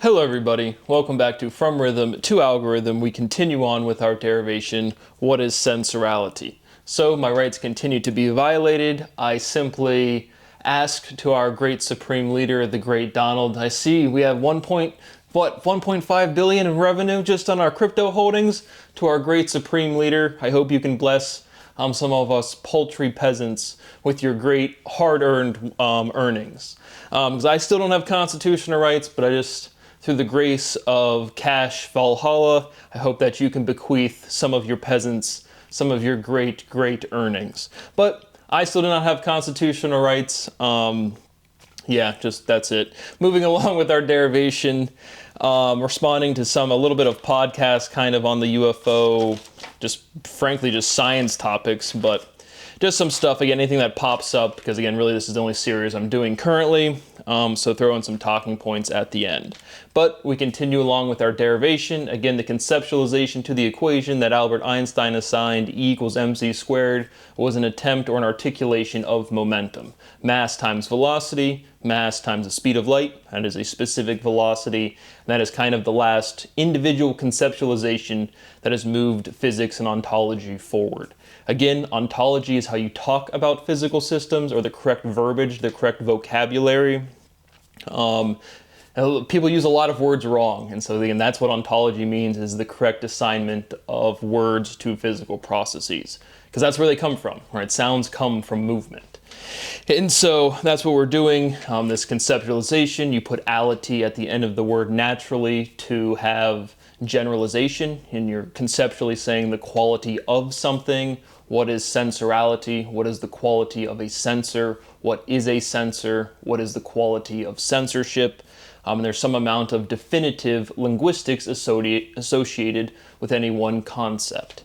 Hello everybody, welcome back to From Rhythm to Algorithm. We continue on with our derivation, what is sensorality? So my rights continue to be violated. I simply ask to our great supreme leader, the great Donald, I see we have 1.5 billion in revenue just on our crypto holdings. To our great supreme leader, I hope you can bless some of us paltry peasants with your great hard-earned earnings. Because I still don't have constitutional rights, but I just, through the grace of Cash Valhalla, I hope that you can bequeath some of your peasants some of your great earnings. But I still do not have constitutional rights. Yeah, just that's it. Moving along with our derivation, responding to a little bit of podcast kind of on the UFO, just frankly just science topics, but just some stuff, again, anything that pops up, because again, really this is the only series I'm doing currently, so throw in some talking points at the end. But we continue along with our derivation, again, the conceptualization to the equation that Albert Einstein assigned, E equals mc squared, was an attempt or an articulation of momentum. Mass times velocity, mass times the speed of light, that is a specific velocity, and that is kind of the last individual conceptualization that has moved physics and ontology forward. Again, ontology is how you talk about physical systems, or the correct verbiage, the correct vocabulary. People use a lot of words wrong, and so again, that's what ontology means, is the correct assignment of words to physical processes, because that's where they come from, right? Sounds come from movement. And so that's what we're doing, this conceptualization. You put ality at the end of the word naturally to have generalization, and you're conceptually saying the quality of something. What is sensorality? What is the quality of a sensor? What is a sensor? What is the quality of censorship? And there's some amount of definitive linguistics associated with any one concept.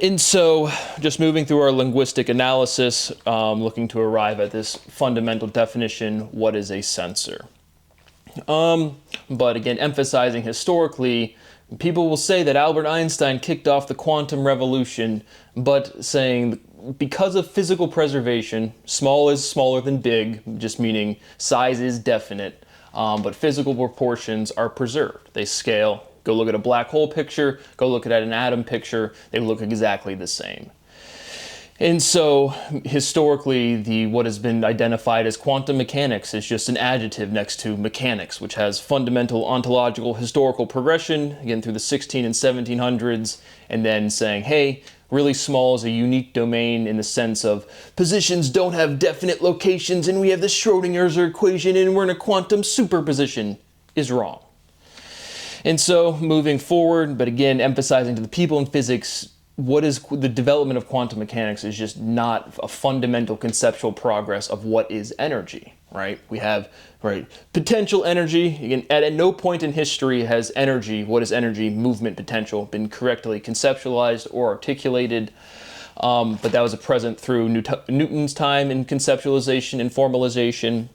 And so, just moving through our linguistic analysis, looking to arrive at this fundamental definition, what is a sensor? But again, emphasizing historically, people will say that Albert Einstein kicked off the quantum revolution, but saying because of physical preservation, small is smaller than big, just meaning size is definite, but physical proportions are preserved. They scale. Go look at a black hole picture, go look at an atom picture, they look exactly the same. And so, historically, what has been identified as quantum mechanics is just an adjective next to mechanics, which has fundamental ontological historical progression, again, through the 16 and 1700s, and then saying, hey, really small is a unique domain in the sense of positions don't have definite locations, and we have the Schrodinger's equation, and we're in a quantum superposition, is wrong. And so, moving forward, but again, emphasizing to the people in physics, what is the development of quantum mechanics is just not a fundamental conceptual progress of what is energy, right? We have, right, potential energy. Again, at no point in history has energy, what is energy, movement potential, been correctly conceptualized or articulated. But that was a present through Newton's time in conceptualization and formalization.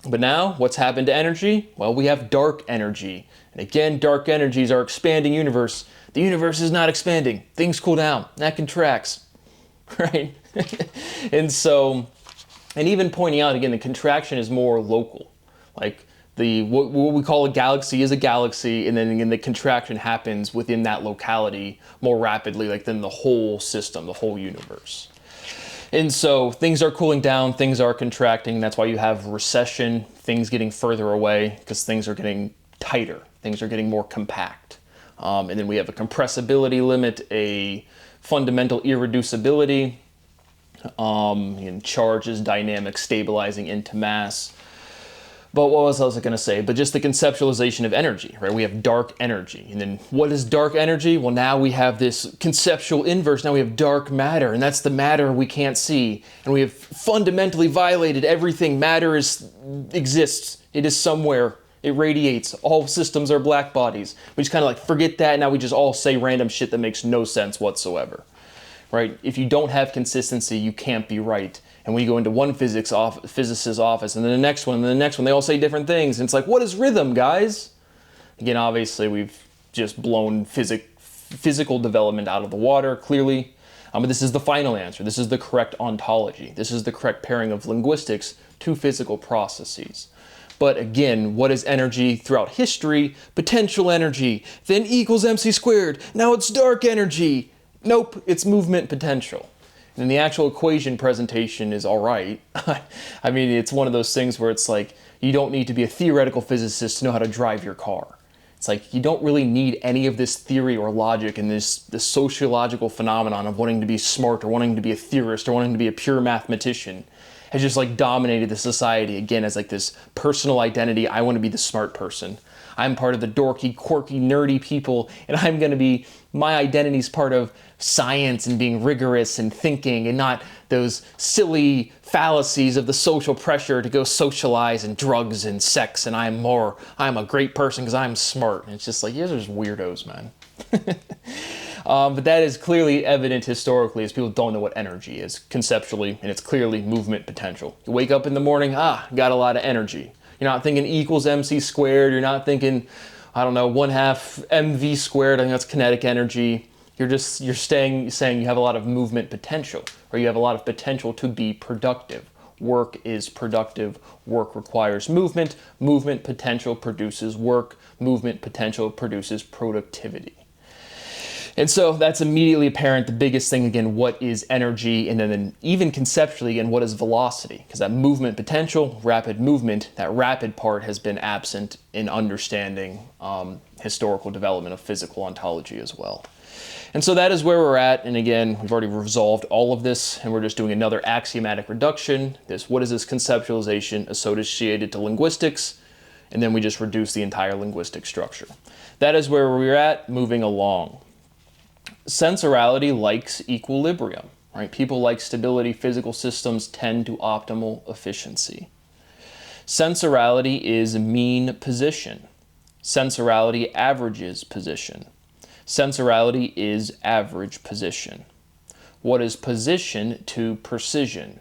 But now, what's happened to energy? Well, we have dark energy. And again, dark energy is our expanding universe. The universe is not expanding. Things cool down. That contracts, right? And so, and even pointing out, again, the contraction is more local. Like what we call a galaxy is a galaxy, and then again, the contraction happens within that locality more rapidly, like than the whole system, the whole universe. And so things are cooling down, things are contracting. That's why you have recession, things getting further away, because things are getting tighter, things are getting more compact. And then we have a compressibility limit, a fundamental irreducibility, and charge is dynamic, stabilizing into mass. But what else was I going to say? But just the conceptualization of energy, right? We have dark energy. And then what is dark energy? Well, now we have this conceptual inverse. Now we have dark matter, and that's the matter we can't see. And we have fundamentally violated everything. Matter exists. It is somewhere. It radiates. All systems are black bodies. We just kind of like forget that, and now we just all say random shit that makes no sense whatsoever, right? If you don't have consistency, you can't be right. And when you go into one physicist's office, and then the next one, and then the next one, they all say different things. And it's like, what is rhythm, guys? Again, obviously, we've just blown physical development out of the water, clearly. But this is the final answer. This is the correct ontology. This is the correct pairing of linguistics to physical processes. But again, what is energy throughout history? Potential energy, then equals mc squared. Now it's dark energy. Nope, it's movement potential. And the actual equation presentation is all right. I mean, it's one of those things where it's like, you don't need to be a theoretical physicist to know how to drive your car. It's like, you don't really need any of this theory or logic and this sociological phenomenon of wanting to be smart or wanting to be a theorist or wanting to be a pure mathematician has just like dominated the society again as like this personal identity. I want to be the smart person. I'm part of the dorky, quirky, nerdy people, and I'm going to be, my identity's part of science and being rigorous and thinking and not those silly fallacies of the social pressure to go socialize and drugs and sex, and I'm a great person because I'm smart. And it's just like, you guys are just weirdos, man. But that is clearly evident historically as people don't know what energy is conceptually, and it's clearly movement potential. You wake up in the morning, got a lot of energy. You're not thinking equals mc squared. You're not thinking, I don't know, 1/2 mv squared. I think that's kinetic energy. You're saying you have a lot of movement potential, or you have a lot of potential to be productive. Work is productive. Work requires movement. Movement potential produces work. Movement potential produces productivity. And so that's immediately apparent. The biggest thing, again, what is energy? And then even conceptually, again, what is velocity? Because that movement potential, rapid movement, that rapid part has been absent in understanding historical development of physical ontology as well. And so that is where we're at. And again, we've already resolved all of this, and we're just doing another axiomatic reduction. What is this conceptualization associated to linguistics? And then we just reduce the entire linguistic structure. That is where we're at, moving along. Sensorality likes equilibrium, right? People like stability. Physical systems tend to optimal efficiency. Sensorality is mean position. Sensorality averages position. Sensorality is average position. What is position to precision?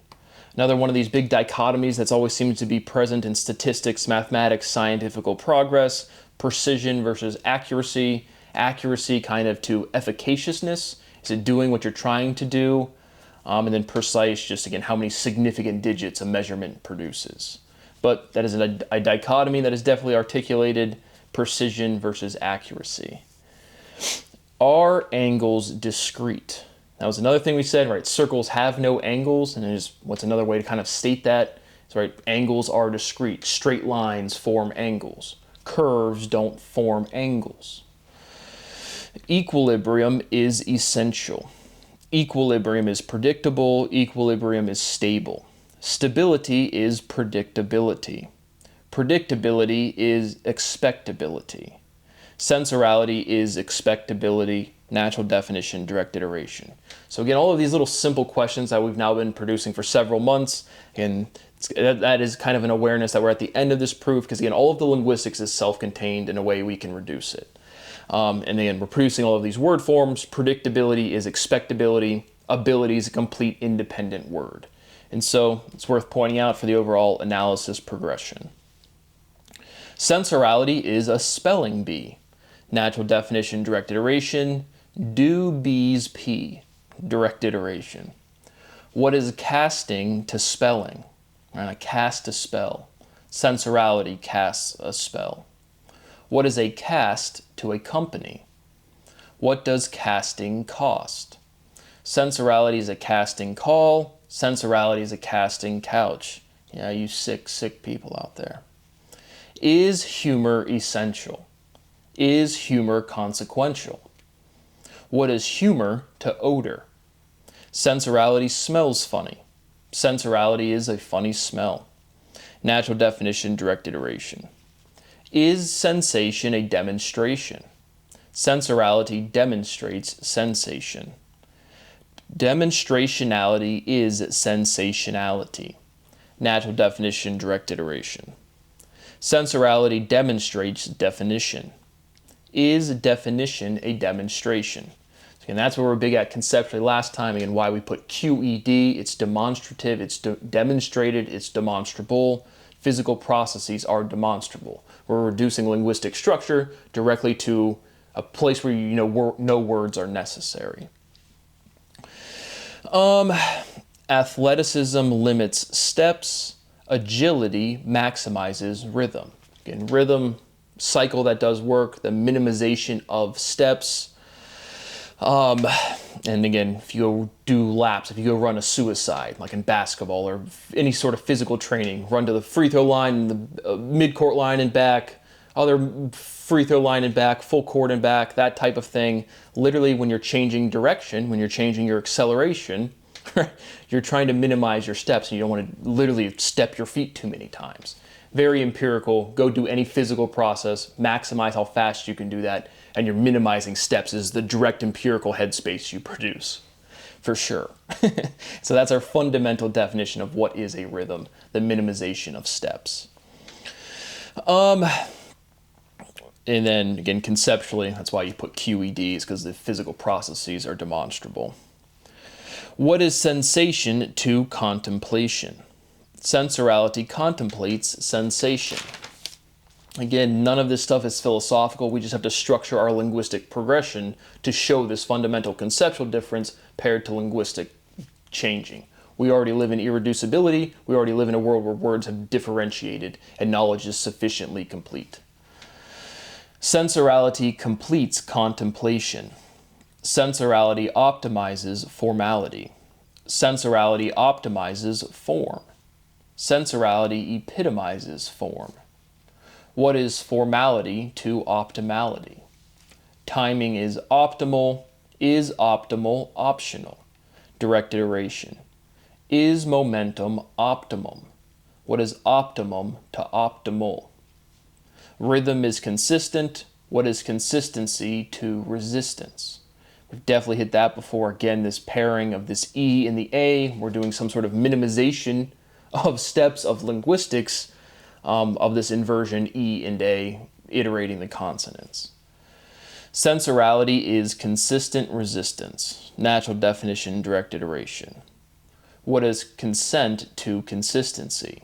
Another one of these big dichotomies that's always seems to be present in statistics, mathematics, scientific progress. Precision versus accuracy. Accuracy kind of to efficaciousness. Is it doing what you're trying to do? And then precise, just again, how many significant digits a measurement produces. But that is a dichotomy that is definitely articulated, precision versus accuracy. Are angles discrete? That was another thing we said, right? Circles have no angles, and what's another way to kind of state that? Is, right, angles are discrete. Straight lines form angles. Curves don't form angles. Equilibrium is essential. Equilibrium is predictable. Equilibrium is stable. Stability is predictability. Predictability is expectability. Sensorality is expectability. Natural definition, direct iteration. So again, all of these little simple questions that we've now been producing for several months, and that is kind of an awareness that we're at the end of this proof, because again, all of the linguistics is self-contained in a way we can reduce it. And again, we're producing all of these word forms. Predictability is expectability. Ability is a complete independent word. And so it's worth pointing out for the overall analysis progression. Sensorality is a spelling bee. Natural definition, direct iteration. Do bees pee? Direct iteration. What is casting to spelling? Right, cast to spell. Sensorality casts a spell. What is a cast to a company? What does casting cost? Sensorality is a casting call. Sensorality is a casting couch. Yeah, you sick people out there. Is humor essential? Is humor consequential? What is humor to odor? Sensorality smells funny. Sensorality is a funny smell. Natural definition, direct iteration. Is sensation a demonstration? Sensorality demonstrates sensation. Demonstrationality is sensationality. Natural definition, direct iteration. Sensorality demonstrates definition. Is definition a demonstration? And that's what we're big at conceptually last time, and why we put QED. It's demonstrative, it's demonstrated, it's demonstrable. Physical processes are demonstrable. We're reducing linguistic structure directly to a place where no words are necessary. Athleticism limits steps. agility maximizes rhythm. Again, rhythm, cycle that does work, the minimization of steps. And again, if you go do laps, if you go run a suicide, like in basketball or any sort of physical training, run to the free throw line, the mid-court line and back, other free throw line and back, full court and back, that type of thing. Literally, when you're changing direction, when you're changing your acceleration, you're trying to minimize your steps, and you don't want to literally step your feet too many times. Very empirical. Go do any physical process, maximize how fast you can do that, and you're minimizing steps is the direct empirical headspace you produce, for sure. So that's our fundamental definition of what is a rhythm, the minimization of steps. And then again, conceptually, that's why you put QEDs, because the physical processes are demonstrable. What is sensation to contemplation? Sensorality contemplates sensation. Again, none of this stuff is philosophical. We just have to structure our linguistic progression to show this fundamental conceptual difference paired to linguistic changing. We already live in irreducibility. We already live in a world where words have differentiated and knowledge is sufficiently complete. Sensorality completes contemplation. Sensorality optimizes formality. Sensorality optimizes form. Sensorality epitomizes form. What is formality to optimality? Timing is optimal optional? Direct iteration. Is momentum optimum? What is optimum to optimal? Rhythm is consistent. What is consistency to resistance? We've definitely hit that before. Again, this pairing of this E and the A, we're doing some sort of minimization of steps of linguistics of this inversion E and A, iterating the consonants. Sensorality is consistent resistance. Natural definition, direct iteration. What is consent to consistency?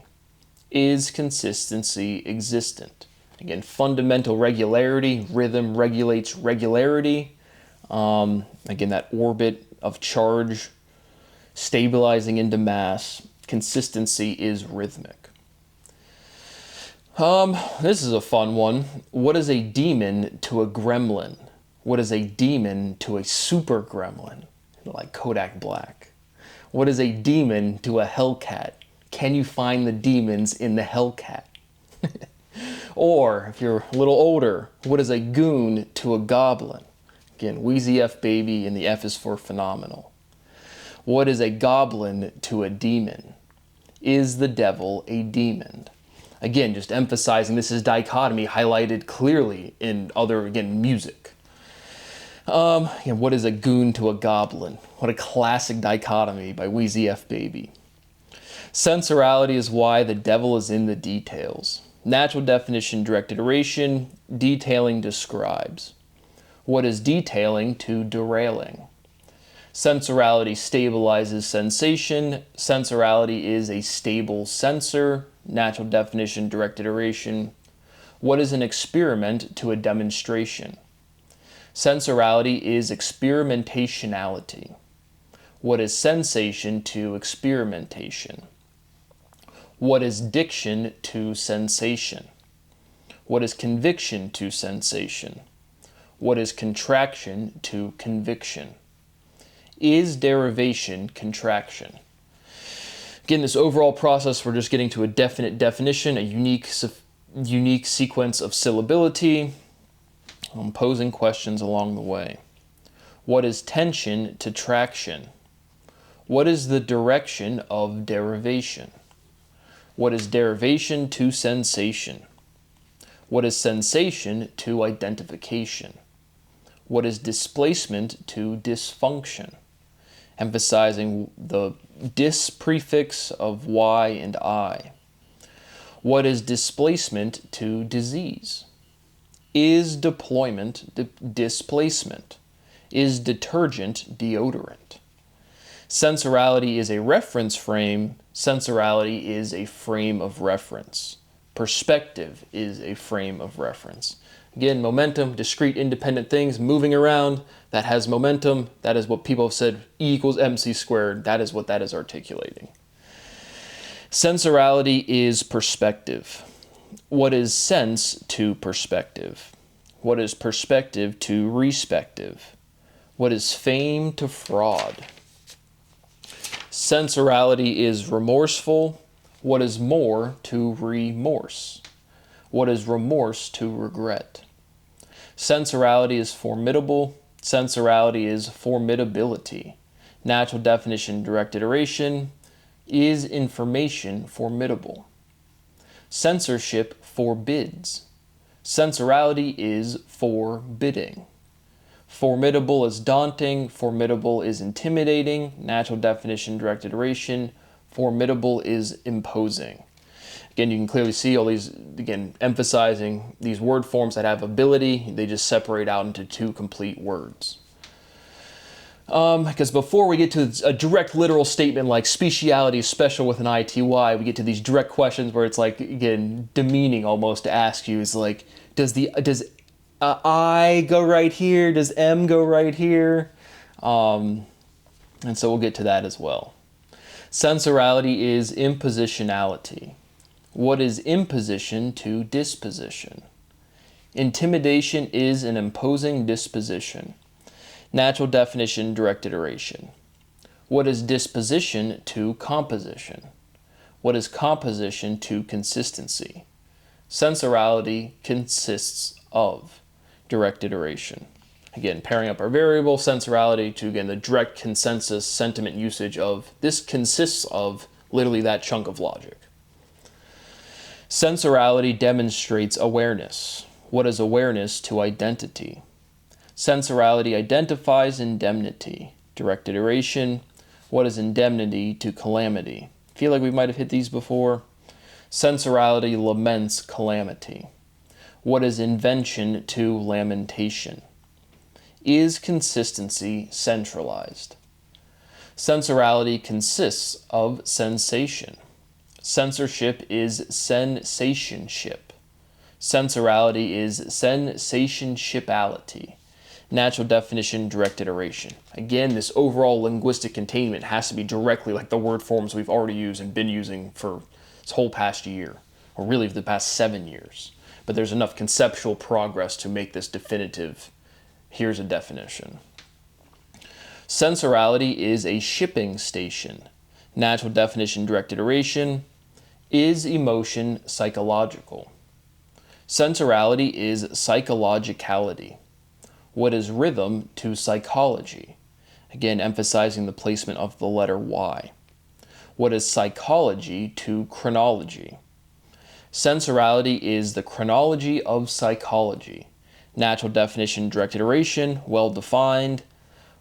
Is consistency existent? Again, fundamental regularity. Rhythm regulates regularity. Again, that orbit of charge stabilizing into mass. Consistency is rhythmic. This is a fun one. What is a demon to a gremlin? What is a demon to a super gremlin? Like Kodak Black. What is a demon to a hellcat? Can you find the demons in the hellcat? Or, if you're a little older, what is a goon to a goblin? Again, Wheezy F baby, and the F is for phenomenal. What is a goblin to a demon? Is the devil a demon? Again, just emphasizing this is dichotomy highlighted clearly in other, again, music. What is a goon to a goblin? What a classic dichotomy by Wheezy F baby. Sensorality is why the devil is in the details. Natural definition, direct iteration. Detailing describes. What is detailing to derailing? Sensorality stabilizes sensation. Sensorality is a stable sensor. Natural definition, direct iteration. What is an experiment to a demonstration? Sensorality is experimentationality. What is sensation to experimentation? What is diction to sensation? What is conviction to sensation? What is contraction to conviction? Is derivation contraction? Again, this overall process, we're just getting to a definite definition, a unique sequence of syllability. I'm posing questions along the way. What is tension to traction? What is the direction of derivation? What is derivation to sensation? What is sensation to identification? What is displacement to dysfunction? Emphasizing the dis prefix of Y and I. What is displacement to disease? Is deployment displacement? Is detergent deodorant? Sensorality is a reference frame. Sensorality is a frame of reference. Perspective is a frame of reference. Again, momentum, discrete independent things moving around, that has momentum. That is what people have said, E equals mc squared. That is what that is articulating. Sensorality is perspective. What is sense to perspective? What is perspective to respective? What is fame to fraud? Sensorality is remorseful. What is more to remorse? What is remorse to regret? Sensorality is formidable. Sensorality is formidability. Natural definition, direct iteration. Is information formidable? Censorship forbids. Sensorality is forbidding. Formidable is daunting. Formidable is intimidating. Natural definition, direct iteration. Formidable is imposing. Again, you can clearly see all these, again, emphasizing these word forms that have ability. They just separate out into two complete words. Because before we get to a direct literal statement like speciality is special with an ITY, we get to these direct questions where it's like, again, demeaning almost to ask you. It's like, does I go right here? Does M go right here? And so we'll get to that as well. Sensorality is impositionality. What is imposition to disposition? Intimidation is an imposing disposition. Natural definition, direct iteration. What is disposition to composition? What is composition to consistency? Sensorality consists of direct iteration. Again, pairing up our variable sensorality to, again, the direct consensus sentiment usage of this consists of literally that chunk of logic. Sensorality demonstrates awareness. What is awareness to identity? Sensorality identifies indemnity. Direct iteration. What is indemnity to calamity? I feel like we might have hit these before. Sensorality laments calamity. What is invention to lamentation? Is consistency centralized? Sensorality consists of sensation. Censorship is sensationship. Sensorality is sensationshipality. Natural definition, direct iteration. Again, this overall linguistic containment has to be directly like the word forms we've already used and been using for this whole past year, or really for the past 7 years. But there's enough conceptual progress to make this definitive. Here's a definition. Sensorality is a shipping station. Natural definition, direct iteration. Is emotion psychological? Sensorality is psychologicality. What is rhythm to psychology? Again, emphasizing the placement of the letter Y. What is psychology to chronology? Sensorality is the chronology of psychology. Natural definition, direct iteration, well defined.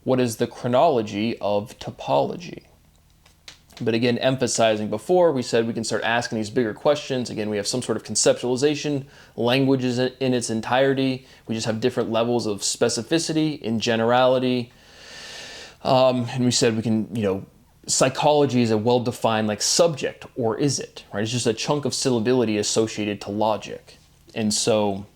What is the chronology of topology? But again, emphasizing before, we said we can start asking these bigger questions. Again, we have some sort of conceptualization, language is in its entirety. We just have different levels of specificity in generality. And we said we can, psychology is a well-defined like subject, or is it, right? It's just a chunk of syllability associated to logic. And so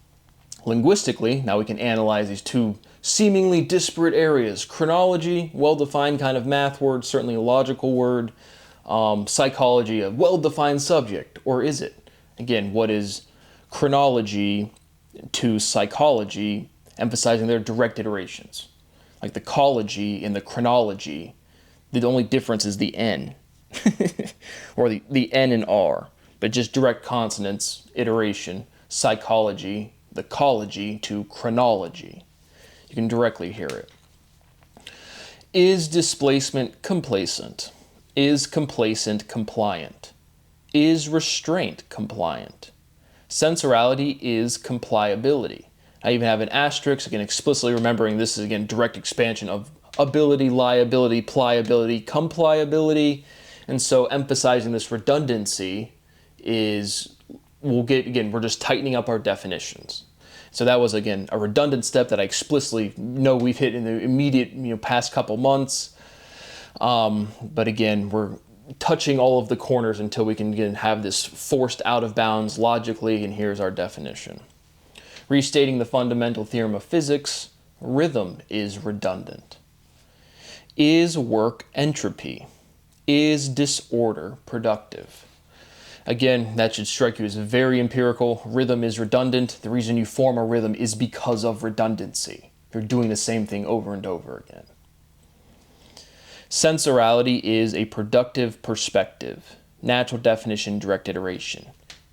linguistically, now we can analyze these two seemingly disparate areas. Chronology, well-defined kind of math word, certainly a logical word. Psychology, a well-defined subject, or is it? Again, what is chronology to psychology, emphasizing their direct iterations. Like the ecology and the chronology, the only difference is the N, or the N and R, but just direct consonants, iteration, psychology, the ecology to chronology. You can directly hear it. Is displacement complacent? Is complacent compliant? Is restraint compliant? Sensorality is compliability. I even have an asterisk, again, explicitly remembering this is, again, direct expansion of ability, liability, pliability, compliability. And so emphasizing this redundancy is, we're just tightening up our definitions. So that was, again, a redundant step that I explicitly know we've hit in the immediate, past couple months. But again, we're touching all of the corners until we can, again, have this forced out of bounds logically, and here's our definition. Restating the fundamental theorem of physics, rhythm is redundant. Is work entropy? Is disorder productive? Again, that should strike you as very empirical. Rhythm is redundant. The reason you form a rhythm is because of redundancy. You're doing the same thing over and over again. Sensorality is a productive perspective. Natural definition, direct iteration.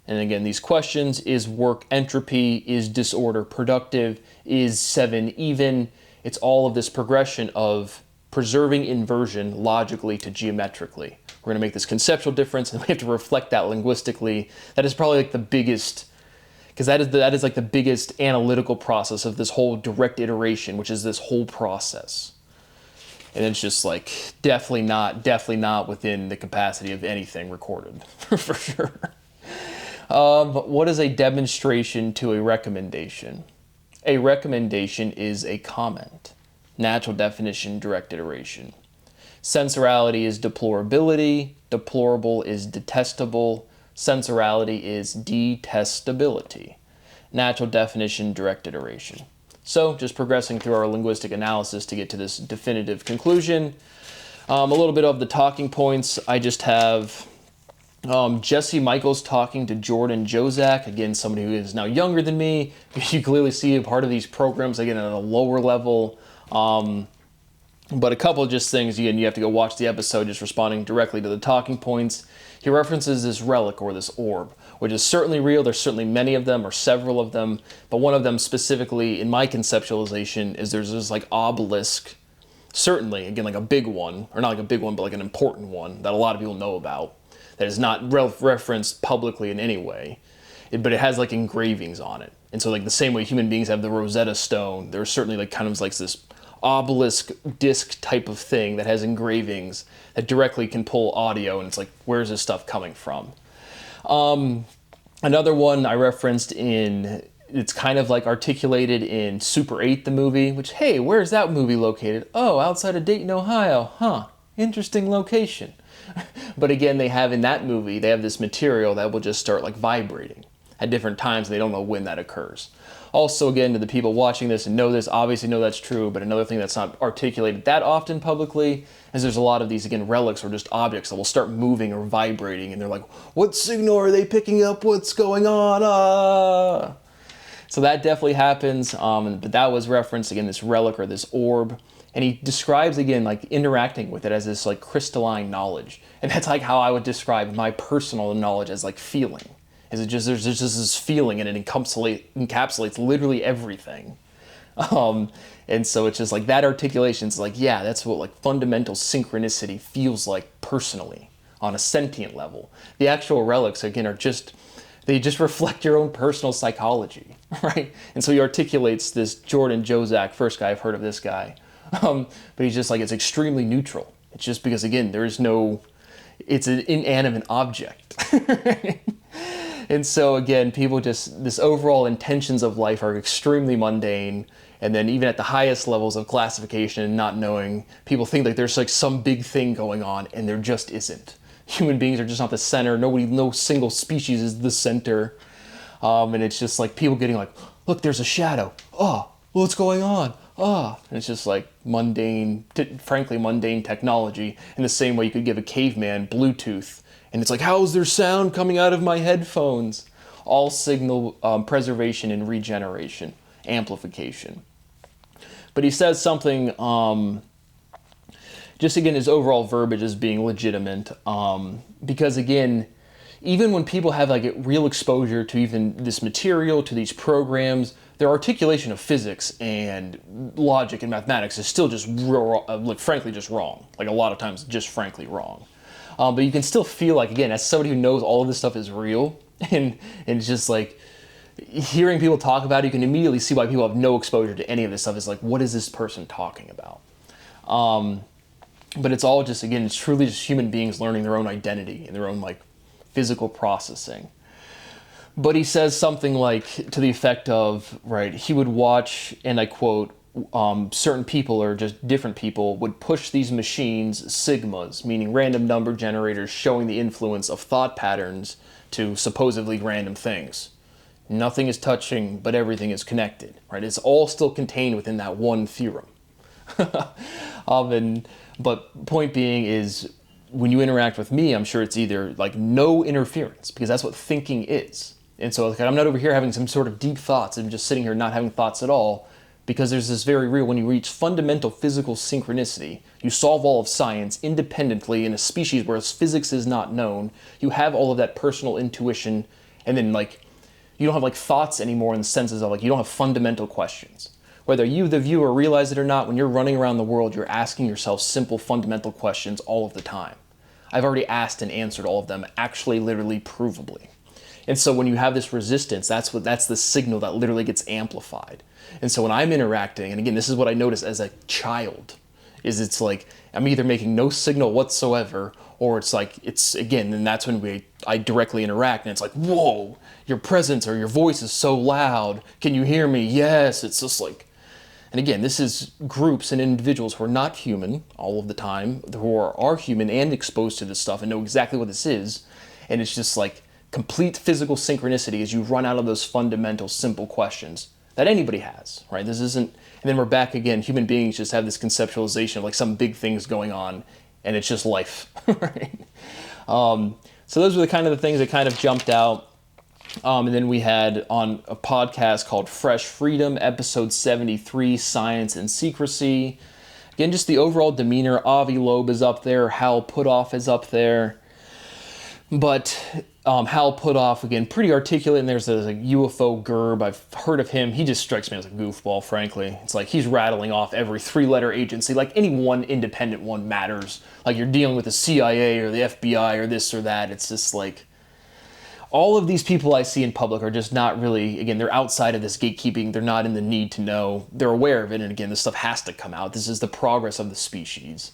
And again, these questions: is work entropy? Is disorder productive? Is 7 even? It's all of this progression of preserving inversion logically to geometrically. We're going to make this conceptual difference, and we have to reflect that linguistically. That is probably like the biggest, because that is like the biggest analytical process of this whole direct iteration, which is this whole process. And it's just like definitely not within the capacity of anything recorded, for sure. What is a demonstration to a recommendation? A recommendation is a comment. Natural definition, direct iteration. Sensorality is deplorability. Deplorable is detestable. Sensorality is detestability. Natural definition, direct iteration. So just progressing through our linguistic analysis to get to this definitive conclusion. A little bit of the talking points. I just have Jesse Michaels talking to Jordan Jozak, again, somebody who is now younger than me. You clearly see a part of these programs, again, at a lower level. But a couple of just things, again, you have to go watch the episode, just responding directly to the talking points. He references this relic, or this orb, which is certainly real. There's certainly many of them, or several of them, but one of them specifically, in my conceptualization, is there's this like obelisk, certainly, again, like a big one, or not like a big one, but like an important one that a lot of people know about, that is not referenced publicly in any way, but it has like engravings on it. And so like the same way human beings have the Rosetta Stone, there's certainly like kind of like this obelisk disc type of thing that has engravings that directly can pull audio, and it's like, where's this stuff coming from? Another one I referenced it's kind of like articulated in Super 8, the movie, which, hey, where's that movie located? Oh, outside of Dayton, Ohio. Huh, interesting location. But again, they have in that movie, they have this material that will just start like vibrating at different times, and they don't know when that occurs. Also, again, to the people watching this and know this, obviously know that's true, but another thing that's not articulated that often publicly is there's a lot of these, again, relics or just objects that will start moving or vibrating, and they're like, what signal are they picking up? What's going on? So that definitely happens, but that was referenced, again, this relic or this orb. And he describes, again, like interacting with it as this like crystalline knowledge. And that's like how I would describe my personal knowledge, as like feeling. Is it just, there's just this feeling, and it encapsulates literally everything. And so it's just like that articulation. It's like, yeah, that's what like fundamental synchronicity feels like personally on a sentient level. The actual relics, again, they just reflect your own personal psychology, right? And so he articulates this Jordan Jozak, first guy I've heard of this guy. But he's just like, it's extremely neutral. It's just because, again, it's an inanimate object. And so again, people just, this overall intentions of life are extremely mundane. And then even at the highest levels of classification and not knowing, people think like there's like some big thing going on, and there just isn't. Human beings are just not the center. No single species is the center. And it's just like people getting like, look, there's a shadow. Oh, what's going on? And it's just like frankly mundane technology. In the same way you could give a caveman Bluetooth, and it's like, how is there sound coming out of my headphones? All signal preservation and regeneration, amplification. But he says something, just again, his overall verbiage as being legitimate, because again, even when people have like a real exposure to even this material, to these programs, their articulation of physics and logic and mathematics is still just frankly just wrong. Like a lot of times just frankly wrong. But you can still feel like, again, as somebody who knows all of this stuff is real, and it's just like hearing people talk about it, you can immediately see why people have no exposure to any of this stuff. It's like, what is this person talking about? But it's all just, again, it's truly just human beings learning their own identity and their own like physical processing. But he says something like to the effect of, right, he would watch, and I quote, certain people or just different people would push these machines, sigmas, meaning random number generators showing the influence of thought patterns to supposedly random things. Nothing is touching, but everything is connected, right? It's all still contained within that one theorem. But point being is, when you interact with me, I'm sure it's either like no interference, because that's what thinking is. And so like, I'm not over here having some sort of deep thoughts. I'm just sitting here not having thoughts at all, because there's this very real, when you reach fundamental physical synchronicity, you solve all of science independently in a species where physics is not known. You have all of that personal intuition, and then like, you don't have like thoughts anymore in the senses of like, you don't have fundamental questions. Whether you, the viewer, realize it or not, when you're running around the world, you're asking yourself simple fundamental questions all of the time. I've already asked and answered all of them, actually, literally, provably. And so when you have this resistance, that's the signal that literally gets amplified. And so when I'm interacting, and again, this is what I noticed as a child, is it's like, I'm either making no signal whatsoever, or it's like, it's, again, and that's when I directly interact, and it's like, whoa, your presence or your voice is so loud. Can you hear me? Yes. It's just like, and again, this is groups and individuals who are not human all of the time, who are human and exposed to this stuff and know exactly what this is. And it's just like complete physical synchronicity as you run out of those fundamental, simple questions that anybody has, right? This isn't, and then we're back again, human beings just have this conceptualization of like some big things going on, and it's just life, right? So those were the kind of the things that kind of jumped out. And then we had on a podcast called Fresh Freedom, episode 73, Science and Secrecy. Again, just the overall demeanor. Avi Loeb is up there. Hal Puthoff is up there. But Hal Puthoff, again, pretty articulate, and there's a UFO Gerb. I've heard of him. He just strikes me as a goofball, frankly. It's like he's rattling off every three-letter agency. Like any one independent one matters. Like you're dealing with the CIA or the FBI or this or that. It's just like, all of these people I see in public are just not really, again, they're outside of this gatekeeping. They're not in the need to know. They're aware of it, and again, this stuff has to come out. This is the progress of the species.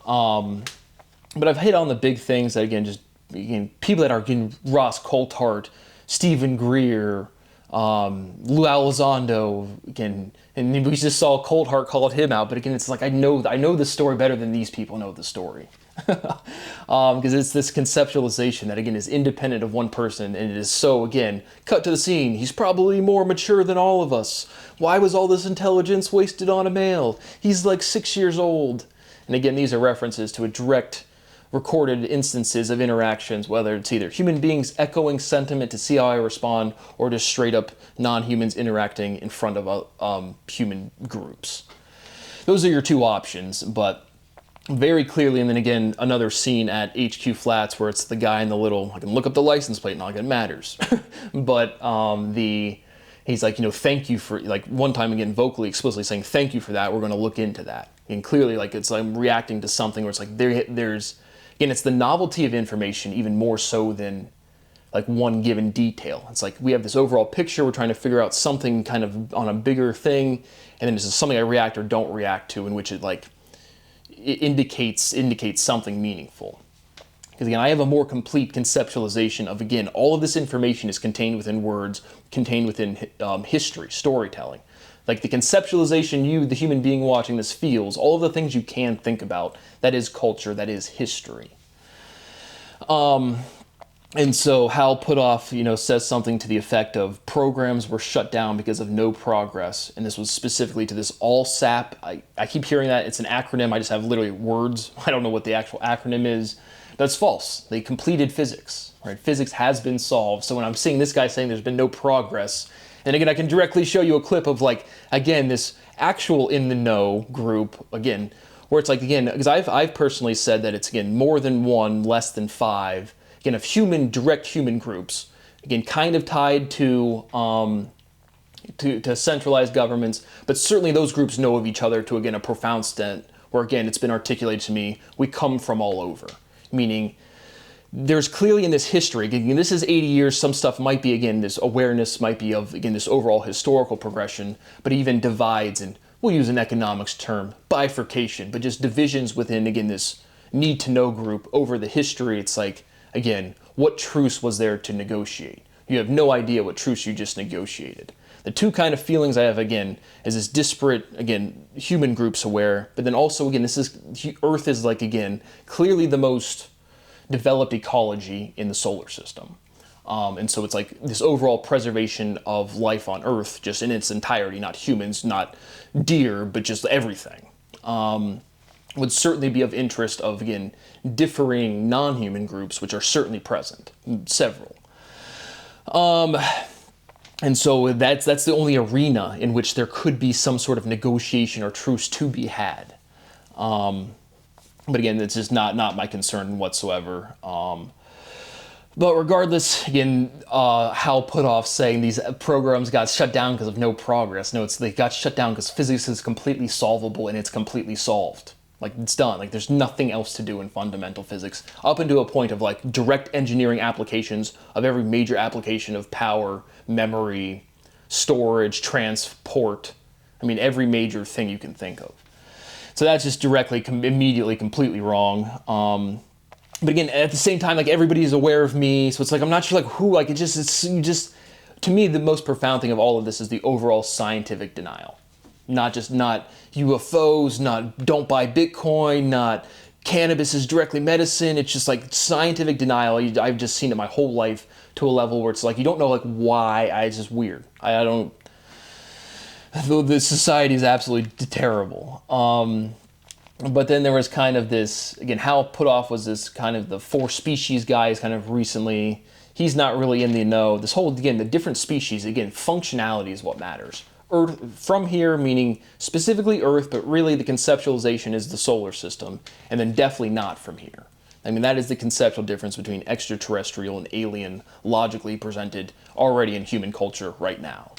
But I've hit on the big things that, again, just people that are getting Ross Coulthart, Stephen Greer, Lou Elizondo, again, and we just saw Coulthart called him out, but again, it's like I know the story better than these people know the story. Because it's this conceptualization that, again, is independent of one person, and it is so, again, cut to the scene. He's probably more mature than all of us. Why was all this intelligence wasted on a male? He's like 6 years old. And again, these are references to a direct recorded instances of interactions, whether it's either human beings echoing sentiment to see how I respond, or just straight up non-humans interacting in front of human groups. Those are your two options, but very clearly, and then again, another scene at HQ Flats where it's the guy in the little, I can look up the license plate, not like it matters. But he's like, thank you for, like one time again, vocally, explicitly saying, thank you for that, we're going to look into that. And clearly, like, it's like I'm reacting to something where it's like, there's, again, it's the novelty of information even more so than like one given detail. It's like we have this overall picture, we're trying to figure out something kind of on a bigger thing, and then this is something I react or don't react to, in which it like, it indicates something meaningful. Because again, I have a more complete conceptualization of, again, all of this information is contained within words, contained within history, storytelling. Like the conceptualization you, the human being watching this, feels, all of the things you can think about, that is culture, that is history. And so Hal Puthoff, says something to the effect of programs were shut down because of no progress. And this was specifically to this ALSAP. I keep hearing that. It's an acronym. I just have literally words. I don't know what the actual acronym is. That's false. They completed physics, right? Physics has been solved. So when I'm seeing this guy saying there's been no progress, and again, I can directly show you a clip of like, again, this actual in the know group, again, where it's like, again, because I've personally said that it's, again, more than one, less than five, again, of direct human groups, again, kind of tied to centralized governments, but certainly those groups know of each other to, again, a profound extent, where, again, it's been articulated to me, we come from all over, meaning there's clearly in this history, again, this is 80 years, some stuff might be, again, this awareness might be of, again, this overall historical progression, but even divides, and we'll use an economics term, bifurcation, but just divisions within, again, this need to know group over the history. It's like, again, what truce was there to negotiate? You have no idea what truce you just negotiated. The two kind of feelings I have, again, is this disparate, again, human groups aware, but then also, again, Earth is like, again, clearly the most developed ecology in the solar system. And so it's like this overall preservation of life on Earth, just in its entirety, not humans, not deer, but just everything. would certainly be of interest of, again, differing non-human groups, which are certainly present, several. And so that's the only arena in which there could be some sort of negotiation or truce to be had. But again, it's just not my concern whatsoever. But regardless, again, Hal Puthoff saying these programs got shut down because of no progress. No, they got shut down because physics is completely solvable and it's completely solved. Like, it's done. Like, there's nothing else to do in fundamental physics, up until a point of, like, direct engineering applications of every major application of power, memory, storage, transport. I mean, every major thing you can think of. So that's just directly, immediately, completely wrong. But again, at the same time, like, everybody's aware of me, so it's like, I'm not sure, like, who, like, to me, the most profound thing of all of this is the overall scientific denial. Not UFOs, not don't buy Bitcoin, not cannabis is directly medicine. It's just like scientific denial. I've just seen it my whole life to a level where it's like, you don't know, like, why. It's just weird. I don't, the society is absolutely terrible. But then there was kind of this, again, Hal Puthoff was this kind of the 4 species guys kind of recently. He's not really in the know. This whole, again, the different species, again, functionality is what matters. Earth, from here, meaning specifically Earth, but really the conceptualization is the solar system, and then definitely not from here. I mean, that is the conceptual difference between extraterrestrial and alien, logically presented already in human culture right now.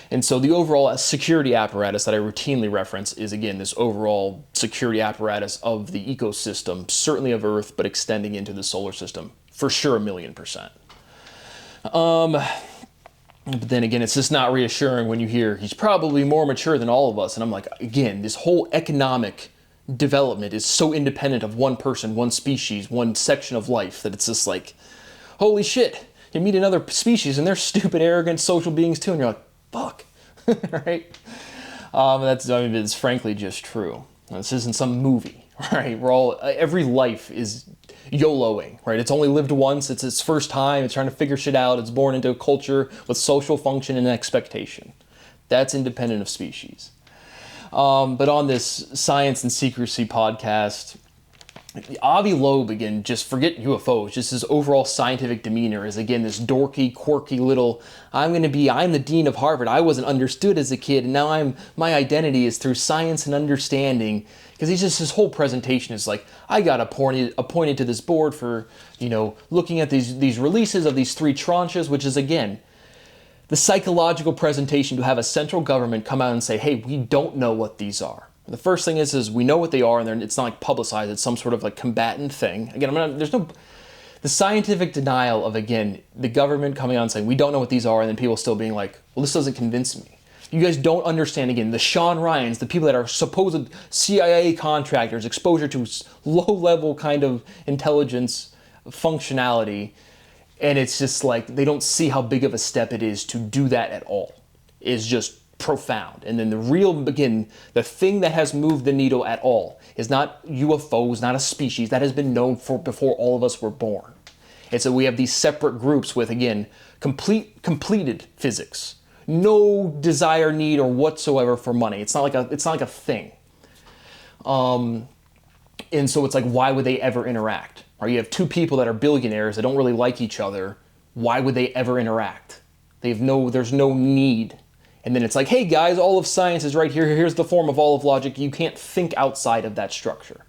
And so the overall security apparatus that I routinely reference is, again, this overall security apparatus of the ecosystem, certainly of Earth, but extending into the solar system, for sure, 1,000,000%. But then again, it's just not reassuring when you hear he's probably more mature than all of us. And I'm like, again, this whole economic development is so independent of one person, one species, one section of life, that it's just like, holy shit, you meet another species and they're stupid, arrogant social beings too. And you're like, fuck, right? It's frankly just true. This isn't some movie, right? Every life is YOLOing, right? It's only lived once. It's its first time. It's trying to figure shit out. It's born into a culture with social function and expectation. That's independent of species. But on this Science and Secrecy podcast, Avi Loeb, again, just forget UFOs, just his overall scientific demeanor is, again, this dorky, quirky little, I'm the dean of Harvard. I wasn't understood as a kid, and now my identity is through science and understanding. Because his whole presentation is like, I got appointed to this board for, looking at these releases of these 3 tranches, which is, again, the psychological presentation to have a central government come out and say, hey, we don't know what these are. The first thing is we know what they are, and it's not like publicized. It's some sort of like combatant thing. Again, the scientific denial of, again, the government coming out and saying, we don't know what these are, and then people still being like, well, this doesn't convince me. You guys don't understand, again, the Sean Ryans, the people that are supposed CIA contractors, exposure to low-level kind of intelligence functionality, and it's just like they don't see how big of a step it is to do that at all. It's just profound. And then the thing that has moved the needle at all is not UFOs, not a species that has been known for before all of us were born. It's that we have these separate groups with, again, completed physics. No desire, need, or whatsoever for money. It's not like a thing. And so it's like, why would they ever interact? Or you have 2 people that are billionaires that don't really like each other. Why would they ever interact? There's no need. And then it's like, hey guys, all of science is right here. Here's the form of all of logic. You can't think outside of that structure.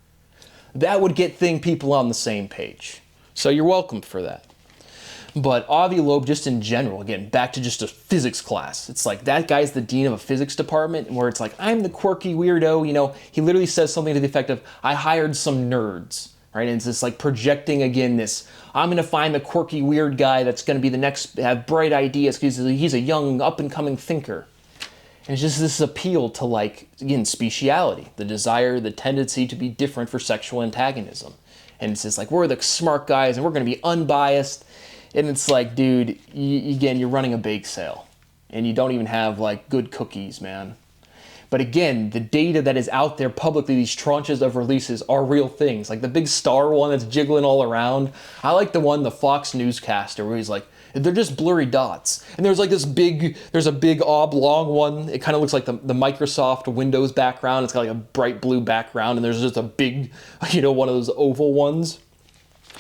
That would get people on the same page. So you're welcome for that. But Avi Loeb, just in general, again, back to just a physics class. It's like, that guy's the dean of a physics department, where it's like, I'm the quirky weirdo, he literally says something to the effect of, I hired some nerds, right? And it's just like projecting, again, this, I'm going to find the quirky weird guy that's going to be the next, have bright ideas, because he's a young, up-and-coming thinker. And it's just this appeal to, like, again, speciality, the desire, the tendency to be different for sexual antagonism. And it's just like, we're the smart guys, and we're going to be unbiased. And it's like, dude, again, you're running a bake sale, and you don't even have, like, good cookies, man. But again, the data that is out there publicly, these tranches of releases are real things. Like the big star one that's jiggling all around. I like the Fox newscaster where he's like, They're just blurry dots. And there's like there's a big oblong one. It kind of looks like the Microsoft Windows background. It's got like a bright blue background, and there's just a big, one of those oval ones.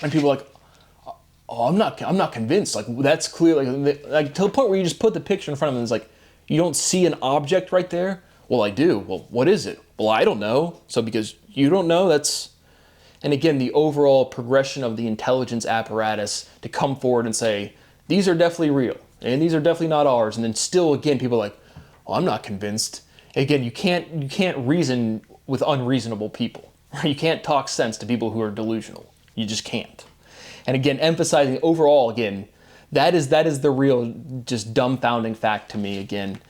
And people are like, oh, I'm not convinced. Like, that's clear. Like to the point where you just put the picture in front of them, and it's like, you don't see an object right there? Well, I do. Well, what is it? Well, I don't know. So because you don't know, and again, the overall progression of the intelligence apparatus to come forward and say, these are definitely real, and these are definitely not ours. And then still, again, people are like, oh, I'm not convinced. Again, you can't reason with unreasonable people. You can't talk sense to people who are delusional. You just can't. And again, emphasizing overall, again, that is the real, just dumbfounding fact to me, again,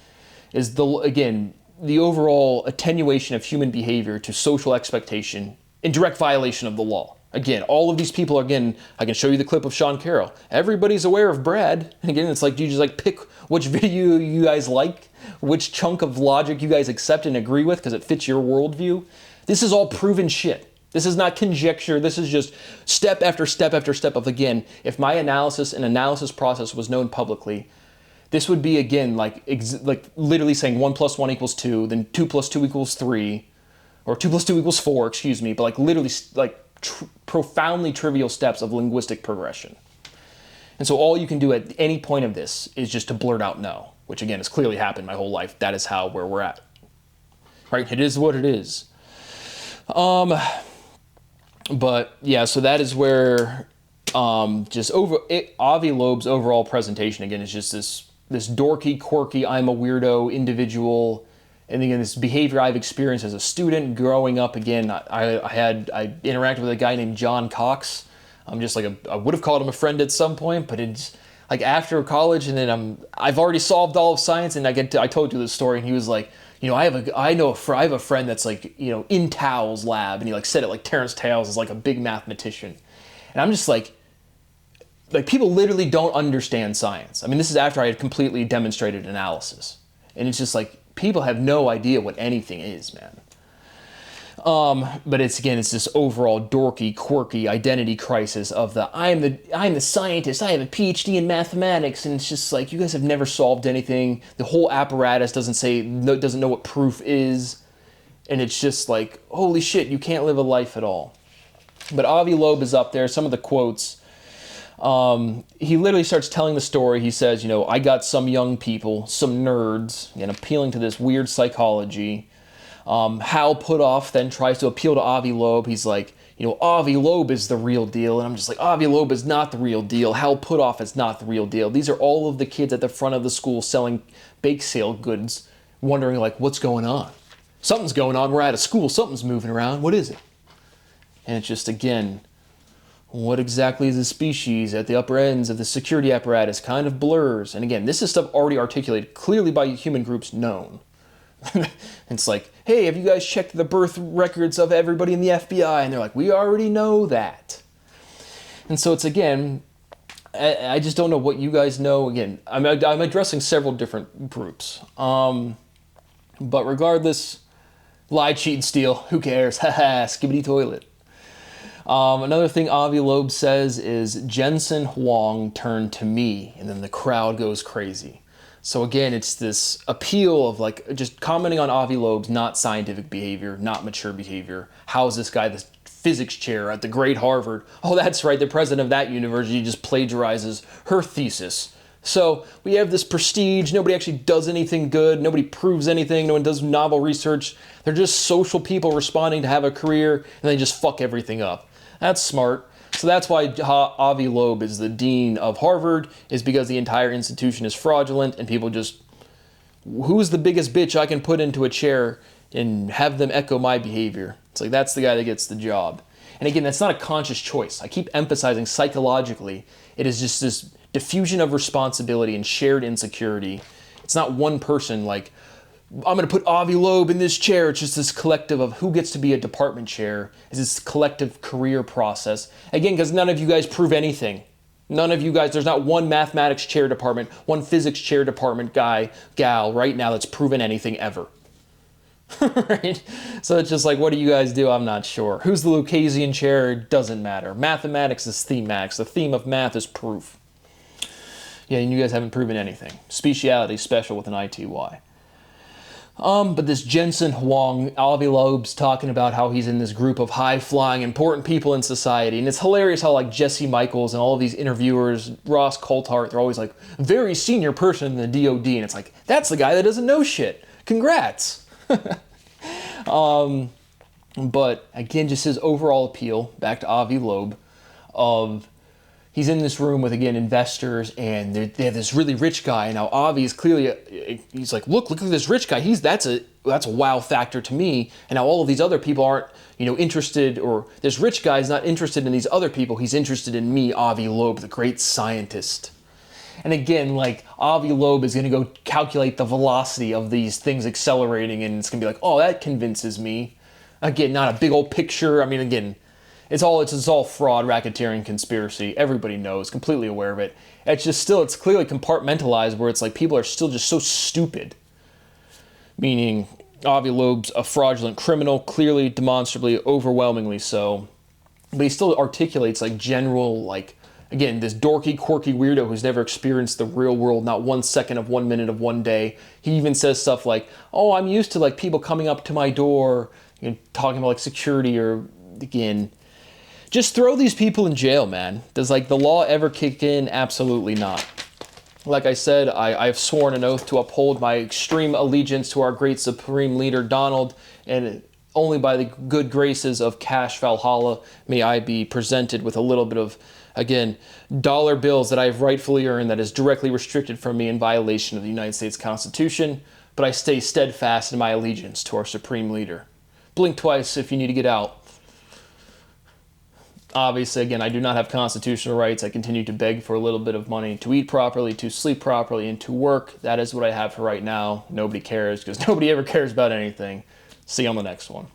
is the overall attenuation of human behavior to social expectation in direct violation of the law. Again, all of these people, again, I can show you the clip of Sean Carroll. Everybody's aware of Brad. And again, it's like, do you just like pick which video you guys like, which chunk of logic you guys accept and agree with because it fits your worldview? This is all proven shit. This is not conjecture. This is just step after step after step of, again, if my analysis process was known publicly, this would be, again, like literally saying 1 + 1 = 2, then 2 + 2 = 3, or 2 + 2 = 4, excuse me, but like literally like profoundly trivial steps of linguistic progression. And so all you can do at any point of this is just to blurt out no, which again has clearly happened my whole life. That is where we're at. Right? It is what it is. But yeah, so that is where Avi Loeb's overall presentation, again, is just this dorky, quirky, I'm a weirdo individual. And again, this behavior I've experienced as a student growing up. Again, I interacted with a guy named John Cox. I'm just like I would have called him a friend at some point, but it's like after college, and then I've already solved all of science, and I told you this story, and he was like, I have a friend that's like, in Tao's lab, and he like said it like Terrence Tales is like a big mathematician, and I'm just like people literally don't understand science. I mean, this is after I had completely demonstrated analysis, and it's just like people have no idea what anything is, man. But it's this overall dorky, quirky identity crisis of I'm the scientist, I have a PhD in mathematics, and it's just like, you guys have never solved anything. The whole apparatus doesn't know what proof is, and it's just like, holy shit, you can't live a life at all. But Avi Loeb is up there. Some of the quotes, he literally starts telling the story. He says, I got some young people, some nerds, and appealing to this weird psychology. Hal Puthoff then tries to appeal to Avi Loeb. He's like, Avi Loeb is the real deal. And I'm just like, Avi Loeb is not the real deal. Hal Puthoff is not the real deal. These are all of the kids at the front of the school selling bake sale goods, wondering like, what's going on? Something's going on. We're at a school. Something's moving around. What is it? And it's just, again, what exactly is the species at the upper ends of the security apparatus kind of blurs. And again, this is stuff already articulated clearly by human groups known. It's like, hey, have you guys checked the birth records of everybody in the FBI? And they're like, we already know that. And so it's, again, I just don't know what you guys know. Again, I'm addressing several different groups. But regardless, lie, cheat, and steal. Who cares? Haha, skibbity toilet. Another thing Avi Loeb says is, Jensen Huang turned to me, and then the crowd goes crazy. So again, it's this appeal of like just commenting on Avi Loeb's not scientific behavior, not mature behavior. How is this guy the physics chair at the great Harvard? Oh, that's right, the president of that university just plagiarizes her thesis. So we have this prestige, nobody actually does anything good, nobody proves anything, no one does novel research. They're just social people responding to have a career, and they just fuck everything up. That's smart. So that's why Avi Loeb is the dean of Harvard, is because the entire institution is fraudulent, and people just, who's the biggest bitch I can put into a chair and have them echo my behavior? It's like, that's the guy that gets the job. And again, that's not a conscious choice. I keep emphasizing psychologically, it is just this diffusion of responsibility and shared insecurity. It's not one person like, I'm going to put Avi Loeb in this chair. It's just this collective of who gets to be a department chair. It's this collective career process. Again, because none of you guys prove anything. None of you guys, there's not one mathematics chair department, one physics chair department gal right now that's proven anything ever. Right? So it's just like, what do you guys do? I'm not sure. Who's the Lucasian chair? It doesn't matter. Mathematics is thematics. The theme of math is proof. Yeah, and you guys haven't proven anything. Speciality special with an ITY. But this Jensen Huang, Avi Loeb's talking about how he's in this group of high-flying, important people in society. And it's hilarious how, like, Jesse Michaels and all of these interviewers, Ross Coulthart, they're always like, very senior person in the DOD. And it's like, that's the guy that doesn't know shit. Congrats. But, again, just his overall appeal, back to Avi Loeb, of he's in this room with, again, investors, and they have this really rich guy. And now Avi is clearly, he's like, look at this rich guy. That's a wow factor to me. And now all of these other people aren't, interested, or this rich guy is not interested in these other people. He's interested in me, Avi Loeb, the great scientist. And again, like, Avi Loeb is going to go calculate the velocity of these things accelerating, and it's going to be like, oh, that convinces me. Again, not a big old picture. I mean, again, it's all fraud, racketeering, conspiracy. Everybody knows, completely aware of it. It's just still, it's clearly compartmentalized where it's like people are still just so stupid. Meaning, Avi Loeb's a fraudulent criminal, clearly, demonstrably, overwhelmingly so. But he still articulates like general, like, again, this dorky, quirky weirdo who's never experienced the real world, not 1 second of 1 minute of one day. He even says stuff like, oh, I'm used to like people coming up to my door, talking about like security, or again, just throw these people in jail, man. Does like the law ever kick in? Absolutely not. Like I said, I've sworn an oath to uphold my extreme allegiance to our great supreme leader, Donald, and only by the good graces of Cash Valhalla may I be presented with a little bit of, again, dollar bills that I have rightfully earned that is directly restricted from me in violation of the United States Constitution, but I stay steadfast in my allegiance to our supreme leader. Blink twice if you need to get out. Obviously, again, I do not have constitutional rights. I continue to beg for a little bit of money to eat properly, to sleep properly, and to work. That is what I have for right now. Nobody cares, because nobody ever cares about anything. See you on the next one.